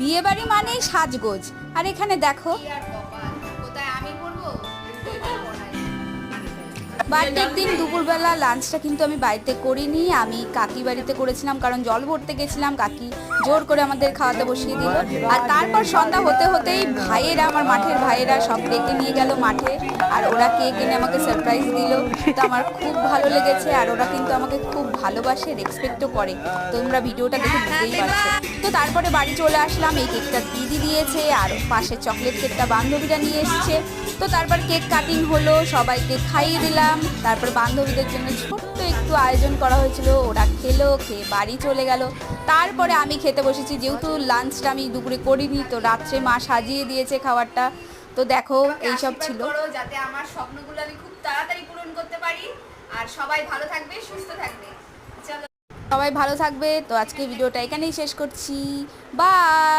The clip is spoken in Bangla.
বিয়ে বাড়ি মানেই সাজগোজ। আর এখানে দেখো বার্থডের দিন দুপুরবেলা লাঞ্চটা কিন্তু আমি বাড়িতে করিনি, আমি কাকি বাড়িতে করেছিলাম, কারণ জল ভরতে গেছিলাম। কাকি জোর করে আমাদের খাওয়াতে বসিয়ে দিল। আর তারপর সন্ধ্যা হতে হতেই ভাইয়েরা, আমার মাঠের ভাইয়েরা সব ডেকে নিয়ে গেল মাঠে, আর ওরা কেক এনে আমাকে সারপ্রাইজ দিল। তো আমার খুব ভালো লেগেছে, আর ওরা কিন্তু আমাকে খুব ভালোবাসে, রেসপেক্টও করে। তোমরা ভিডিওটা দেখে বুঝতেই পারছো। তো তারপরে বাড়ি চলে আসলাম। এই কেকটা দিদি দিয়েছে, আর পাশে চকলেট কেকটা বান্ধবীরা নিয়ে এসছে। তো তারপর কেক কাটিং হলো, সবাইকে খাইয়ে দিলাম। তারপর বান্ধবীদের জন্য ছোট্ট একটু আয়োজন করা হয়েছিল, ওরা খেলো, খেয়ে বাড়ি চলে গেল। তারপরে আমি খেতে বসেছি, যেহেতু লাঞ্চটা আমি দুপুরে করিনি, তো রাত্রে মা সাজিয়ে দিয়েছে খাবারটা। তো দেখো এইসব ছিল, যাতে আমার স্বপ্নগুলো আমি খুব তাড়াতাড়ি পূরণ করতে পারি। আর সবাই ভালো থাকবে, সুস্থ থাকবে। চলো, সবাই ভালো থাকবে। তো আজকে ভিডিওটা এখানেই শেষ করছি। বাই।